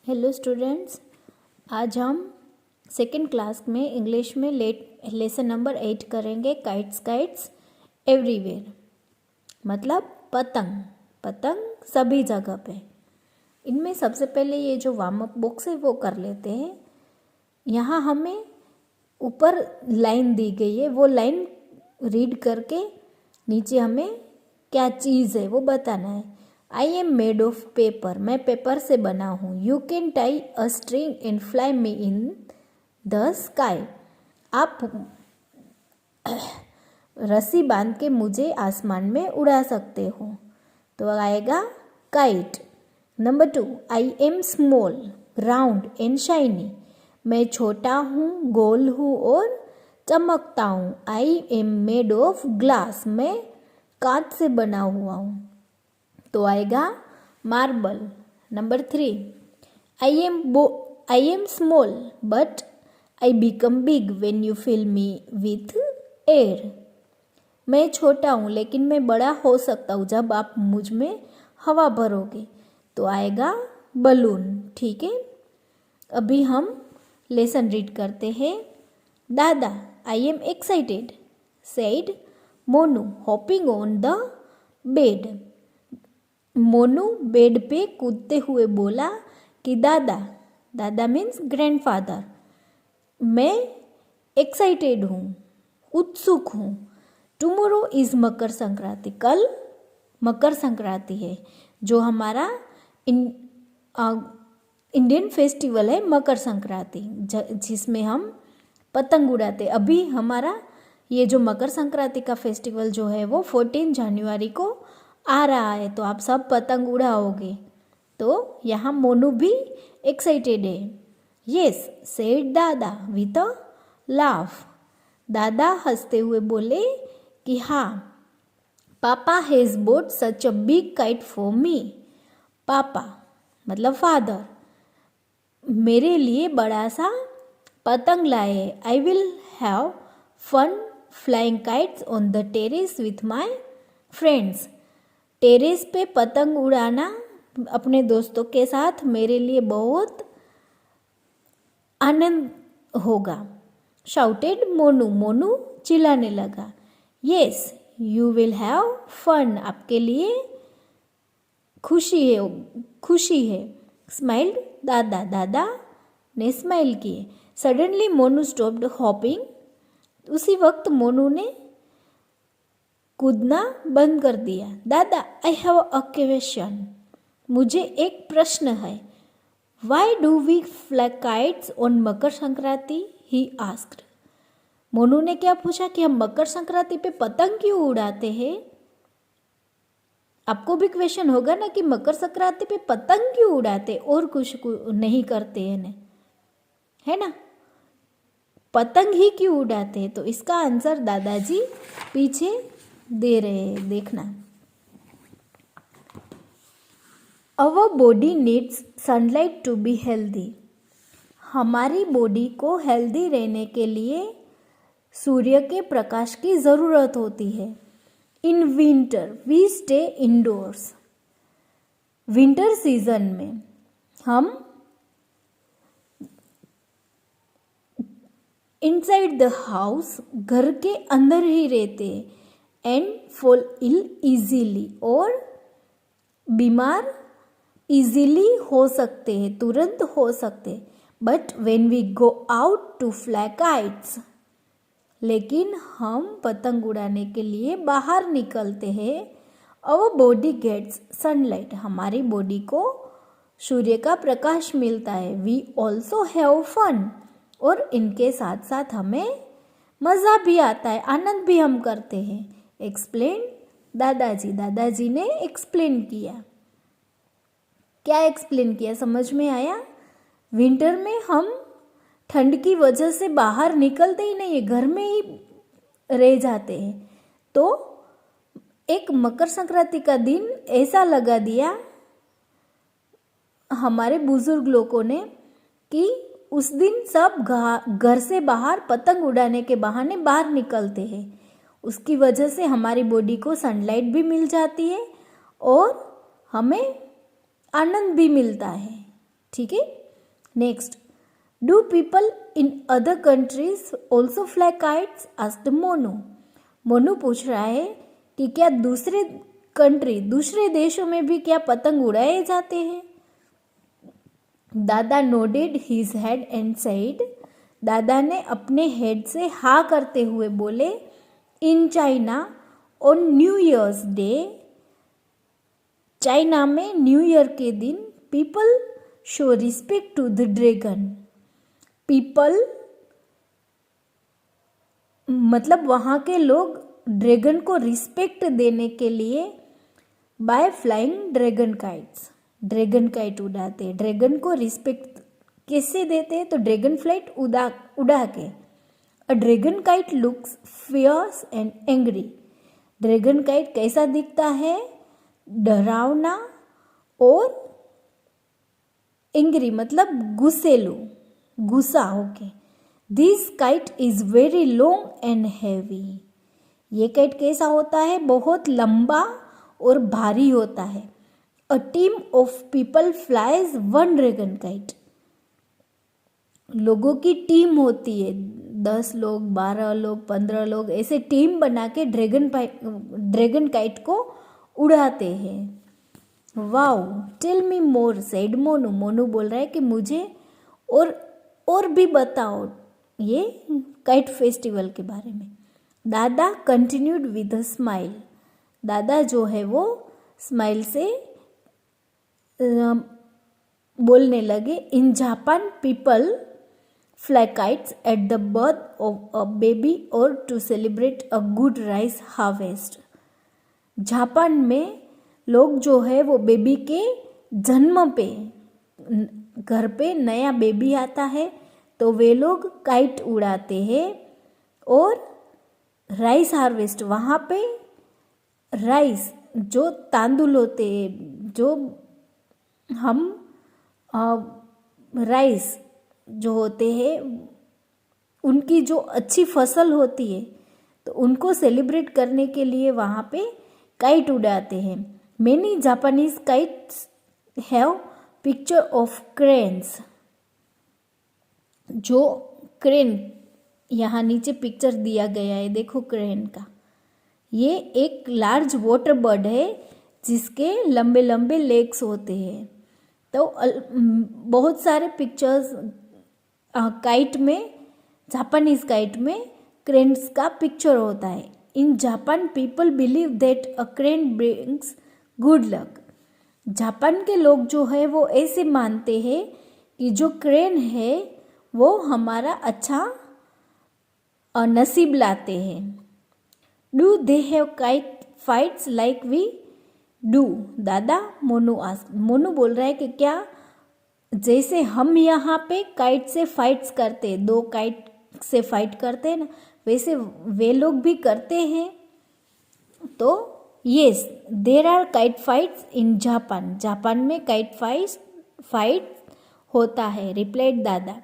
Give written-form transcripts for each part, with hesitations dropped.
Hello students, आज हम second class में इंग्लिश में लेसन नंबर 8 करेंगे। काइट्स एवरीवेयर, मतलब पतंग पतंग सभी जगह पे। इनमें सबसे पहले ये जो वार्म अप बॉक्स है वो कर लेते हैं। यहाँ हमें ऊपर लाइन दी गई है, वो लाइन रीड करके नीचे हमें क्या चीज़ है वो बताना है। आई एम मेड ऑफ पेपर, मैं पेपर से बना हूँ। You can tie a string and fly me in the sky, आप रस्सी बांध के मुझे आसमान में उड़ा सकते हो। तो आएगा kite. Number 2, I am small, round and shiny, मैं छोटा हूँ, गोल हूँ और चमकता हूँ। I am made of glass, मैं कांच से बना हुआ हूँ। तो आएगा marble. Number 3, I am small but I become big when you fill me with air, मैं छोटा हूँ लेकिन मैं बड़ा हो सकता हूँ जब आप मुझ में हवा भरोगे। तो आएगा बलून। ठीक है, अभी हम लेसन रीड करते हैं। दादा, I am excited, said Monu hopping on the bed, Monu bed पे कूदते हुए बोला कि दादा, दादा मीन्स ग्रैंडफादर, मैं एक्साइटेड हूँ, उत्सुक हूँ। टुमारो इज़ मकर संक्रांति, कल मकर संक्रांति है, जो हमारा इंडियन फेस्टिवल है मकर संक्रांति, जिसमें हम पतंग उड़ाते। अभी हमारा ये जो मकर संक्रांति का फेस्टिवल जो है वो 14 जनवरी को आ रहा है, तो आप सब पतंग उड़ाओगे। तो यहाँ मोनू भी एक्साइटेड है। यस सेड दादा विथ अ लाफ, दादा हंसते हुए बोले कि हाँ, पापा has boat such a big kite for me, पापा मतलब फादर मेरे लिए बड़ा सा पतंग लाए हैं। I will have fun flying kites on the terrace with my friends, terrace पे पतंग उड़ाना अपने दोस्तों के साथ मेरे लिए बहुत आनंद होगा। शाउटेड मोनू, मोनू चिल्लाने लगा। Yes you will have fun, आपके लिए खुशी है। स्माइल्ड दादा, दादा ने स्माइल किए। सडनली मोनू स्टॉप्ड हॉपिंग, उसी वक्त मोनू ने कूदना बंद कर दिया। दादा, आई हैव अ क्वेश्चन, मुझे एक प्रश्न है। Why do we fly kites on Makar Sankranti, he asked, Monu ने क्या पूछा कि हम मकर संक्रांति पे पतंग क्यों उड़ाते हैं। आपको भी क्वेश्चन होगा ना कि मकर संक्रांति पे पतंग क्यों उड़ाते और कुछ नहीं करते हैं, है ना, पतंग ही क्यों उड़ाते हैं। तो इसका आंसर दादाजी पीछे दे रहे हैं, देखना। Our body needs sunlight to be healthy, हमारी बॉडी को हेल्दी रहने के लिए सूर्य के प्रकाश की ज़रूरत होती है। In winter we stay indoors, winter season में हम इनसाइड द हाउस, घर के अंदर ही रहते हैं। एंड फॉल इल इजीली, और बीमार इजीली हो सकते हैं, तुरंत हो सकते। But when we go out to fly kites, लेकिन हम पतंग उड़ाने के लिए बाहर निकलते हैं। अवर बॉडी गेट्स सनलाइट, हमारी बॉडी को सूर्य का प्रकाश मिलता है। वी ऑल्सो हैव फन, और इनके साथ साथ हमें मज़ा भी आता है, आनंद भी हम करते हैं। एक्सप्लेन दादाजी, दादाजी ने एक्सप्लेन किया। क्या एक्सप्लेन किया समझ में आया। विंटर में हम ठंड की वजह से बाहर निकलते ही नहीं है, घर में ही रह जाते हैं। तो एक मकर संक्रांति का दिन ऐसा लगा दिया हमारे बुजुर्ग लोगों ने कि उस दिन सब घर से बाहर पतंग उड़ाने के बहाने बाहर निकलते हैं। उसकी वजह से हमारी बॉडी को सनलाइट भी मिल जाती है और हमें आनंद भी मिलता है। ठीक है। Next, do people in other countries also fly kites? Asked Monu. Monu पूछ रहा है कि क्या दूसरे देशों में भी क्या पतंग उड़ाए जाते हैं? Dada nodded his head and said, दादा ने अपने हेड से हाँ करते हुए बोले, in China on New Year's Day, China में न्यू ईयर के दिन, people show respect to the dragon. People मतलब वहाँ के लोग ड्रैगन को रिस्पेक्ट देने के लिए by flying dragon kites, dragon kite उड़ाते हैं। ड्रैगन को रिस्पेक्ट कैसे देते हैं? तो ड्रैगन फ्लाइट उड़ा के। A dragon kite looks fierce and angry. Dragon kite कैसा दिखता है? डरावना और एंग्री मतलब गुस्सेलू, गुस्सा होके। This kite is very long and heavy. ये काइट कैसा होता है? बहुत लंबा और भारी होता है। A team of people flies one dragon kite. लोगों की टीम होती है, 10 लोग, 12 लोग, 15 लोग, ऐसे टीम बना के ड्रैगन काइट को उड़ाते हैं। वाओ, टेल मी मोर सेड मोनू। मोनू बोल रहा है कि मुझे और भी बताओ ये काइट फेस्टिवल के बारे में। दादा कंटिन्यूड विद अ स्माइल। दादा जो है वो स्माइल से बोलने लगे, in Japan people fly kites at the birth of a baby और to celebrate a good rice harvest. Japan में लोग जो है वो बेबी के जन्म पे, घर पे नया बेबी आता है तो वे लोग काइट उड़ाते हैं। और राइस हार्वेस्ट, वहाँ पे राइस जो तांदुल होते हैं, जो हम राइस जो होते हैं उनकी जो अच्छी फसल होती है तो उनको सेलिब्रेट करने के लिए वहाँ पे काइट उड़ाते हैं। Many Japanese kites have picture of cranes. जो क्रेन, यहाँ नीचे पिक्चर दिया गया है, देखो क्रेन का। ये एक लार्ज वाटर बर्ड है जिसके लंबे लंबे लेग्स होते हैं। तो बहुत सारे पिक्चर्स काइट में, जापानीज काइट में क्रेन्स का पिक्चर होता है। इन Japan people believe that a crane brings good luck. Japan के लोग जो है वो ऐसे मानते हैं कि जो क्रेन है वो हमारा अच्छा नसीब लाते हैं। Do they have kite fights like we do? Dada Monu ask. Monu बोल रहा है कि क्या जैसे हम यहाँ पे काइट से फाइट्स करते, 2 काइट से फाइट करते हैं ना, वैसे वे लोग भी करते हैं? तो yes, there are kite fights in Japan. Japan में काइट फाइट होता है, replied Dada.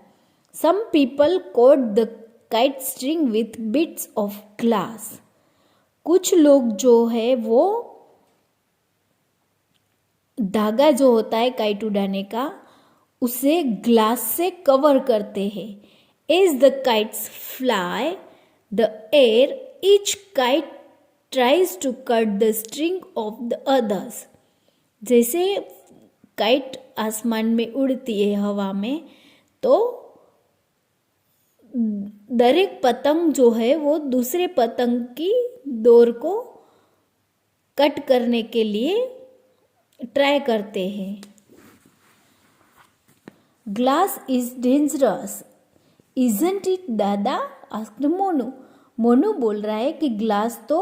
Some people coat the kite string with bits of glass. कुछ लोग जो है वो धागा जो होता है काइट उड़ाने का, उसे ग्लास से कवर करते हैं। As the kites fly the air, each kite tries to cut the string of the others. जैसे काइट आसमान में उड़ती है हवा में, तो दरेक पतंग जो है वो दूसरे पतंग की डोर को कट करने के लिए ट्राई करते हैं। Glass is dangerous isn't it दादा? आस्क्ड मोनू। मोनू बोल रहा है कि ग्लास तो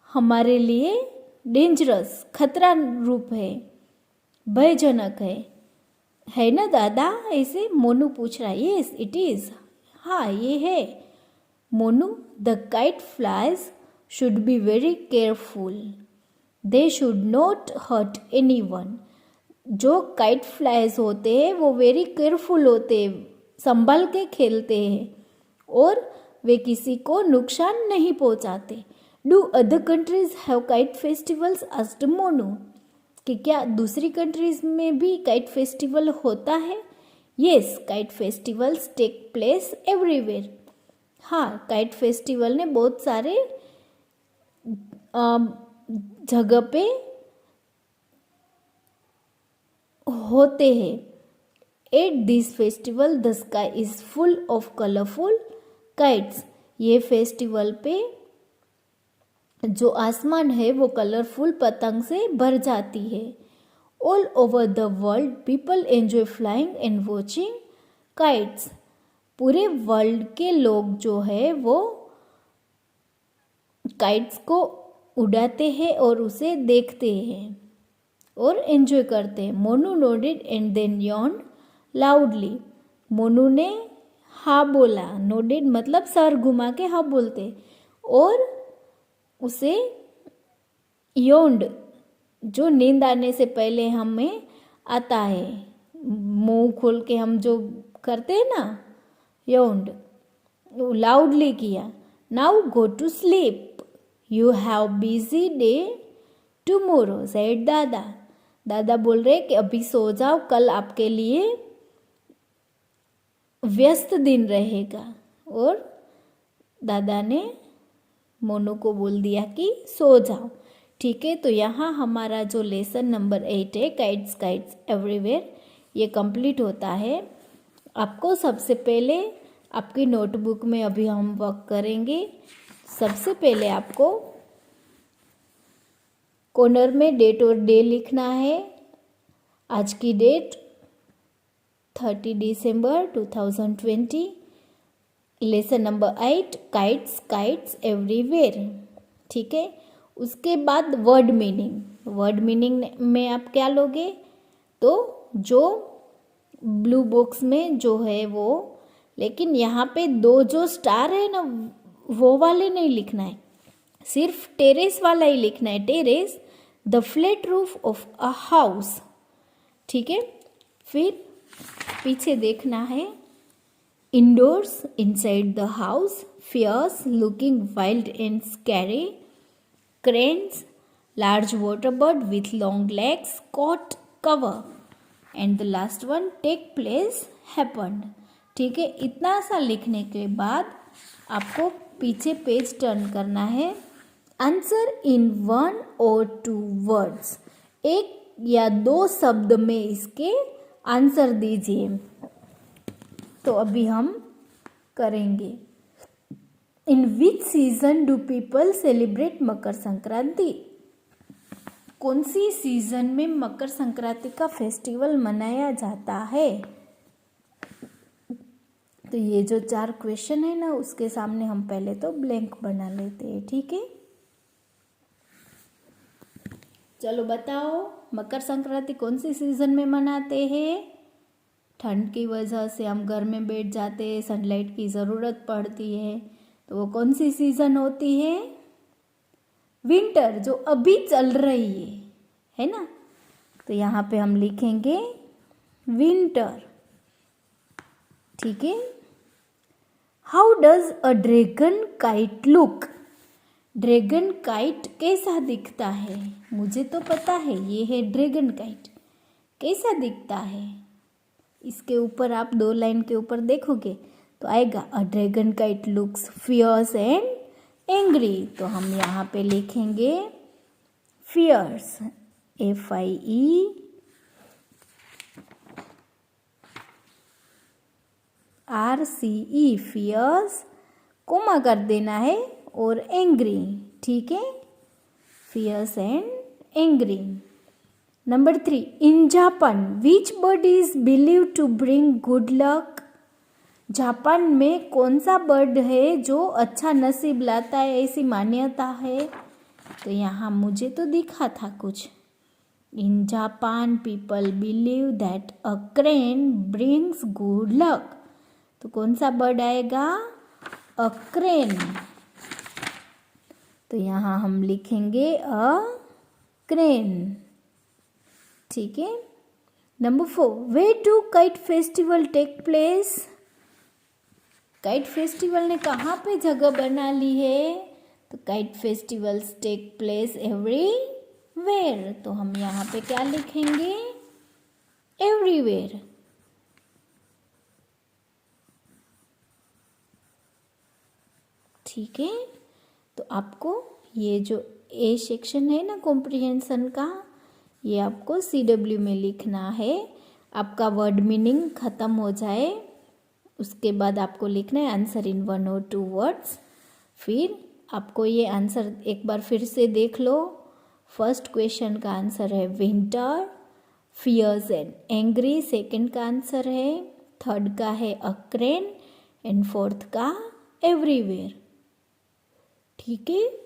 हमारे लिए डेंजरस, खतरा रूप है, भयजनक है ना दादा? ऐसे मोनू पूछ रहा है। यस इट इज, हाँ ये है। Monu, the kite flyers should be very careful, they should not hurt anyone. जो काइट फ्लाइज होते हैं वो वेरी केयरफुल होते हैं, संभल के खेलते हैं और वे किसी को नुकसान नहीं पहुंचाते। Do other countries have kite festivals? Asked Monu. कि क्या दूसरी कंट्रीज में भी काइट फेस्टिवल होता है? Yes, kite festivals take place everywhere. हाँ, काइट फेस्टिवल ने बहुत सारे जगह पे होते हैं। At this festival the sky is full of colourful kites. ये फेस्टिवल पे जो आसमान है वो कलरफुल पतंग से भर जाती है। All over the world people enjoy flying and watching kites. पूरे वर्ल्ड के लोग जो है वो काइट्स को उड़ाते हैं और उसे देखते हैं और एंजॉय करते हैं। Monu nodded and then yawned loudly. Monu ने हाँ बोला, नोडेड मतलब सर घुमा के हाँ बोलते, और उसे यॉन्ड जो नींद आने से पहले हमें आता है, मुंह खोल के हम जो करते हैं ना, यॉन्ड, लाउडली किया। Now go to sleep, you have busy day tomorrow said Dada. दादा बोल रहे कि अभी सो जाओ, कल आपके लिए व्यस्त दिन रहेगा। और दादा ने मोनू को बोल दिया कि सो जाओ। ठीक है, तो यहाँ हमारा जो लेसन नंबर 8 है, काइट्स काइट्स एवरीवेयर, ये कंप्लीट होता है। आपको सबसे पहले आपकी नोटबुक में अभी हम वर्क करेंगे। सबसे पहले आपको कॉर्नर में डेट और डे लिखना है। आज की डेट 30 दिसंबर 2020। Lesson number 8 kites kites everywhere. ठीक है, उसके बाद वर्ड मीनिंग। वर्ड मीनिंग में आप क्या लोगे, तो जो ब्लू बॉक्स में जो है वो, लेकिन यहाँ पे दो जो स्टार है ना, वो वाले नहीं लिखना है, सिर्फ टेरेस वाला ही लिखना है। Terrace, the flat roof of a house. ठीक है, फिर पीछे देखना है, indoors, inside the house, fierce, looking wild and scary, cranes, large water bird with long legs, coat cover, and the last one take place happened. ठीक है, इतना सा लिखने के बाद आपको पीछे पेज टर्न करना है। आंसर इन 1 और 2 वर्ड्स, एक या दो शब्द में इसके आंसर दीजिए। तो अभी हम करेंगे। In which season do people celebrate Makar Sankranti? कौन सी सीजन में मकर संक्रांति का फेस्टिवल मनाया जाता है? तो ये जो 4 क्वेश्चन है ना, उसके सामने हम पहले तो ब्लैंक बना लेते हैं। ठीक है, चलो बताओ, मकर संक्रांति कौन सी सीजन में मनाते हैं? ठंड की वजह से हम घर में बैठ जाते हैं, सनलाइट की ज़रूरत पड़ती है, तो वो कौन सी सीज़न होती है? विंटर, जो अभी चल रही है ना। तो यहाँ पे हम लिखेंगे विंटर। ठीक है, how does a dragon kite look? Dragon kite कैसा दिखता है? मुझे तो पता है, ये है ड्रैगन काइट। कैसा दिखता है? इसके ऊपर आप 2 लाइन के ऊपर देखोगे तो आएगा a dragon kite looks fierce and angry. तो हम यहाँ पे लिखेंगे फियर्स, FIERCE, फियर्स, कोमा कर देना है, और एंग्री। ठीक है, fierce and angry. Number 3, in Japan which bird is believe to bring good luck? Japan में कौन सा बर्ड है जो अच्छा नसीब लाता है, ऐसी मान्यता है? तो यहाँ मुझे तो दिखा था कुछ। In Japan people believe that a crane brings good luck. तो कौन सा बर्ड आएगा? A crane. तो यहाँ हम लिखेंगे अ क्रेन। ठीक है, number 4, where do kite festival take place? Kite festival ने कहाँ पे जगह बना ली है? तो kite festivals take place everywhere, तो हम यहाँ पे क्या लिखेंगे? एवरीवेयर। ठीक है, तो आपको ये जो ए सेक्शन है ना कॉम्प्रिहेंशन का, ये आपको CW में लिखना है। आपका वर्ड मीनिंग ख़त्म हो जाए उसके बाद आपको लिखना है आंसर इन 1 और 2 वर्ड्स। फिर आपको ये आंसर एक बार फिर से देख लो। फर्स्ट क्वेश्चन का आंसर है winter, fierce and angry. Second का आंसर है, थर्ड का है अ क्रेन एंड फोर्थ का एवरीवेयर। ठीक है।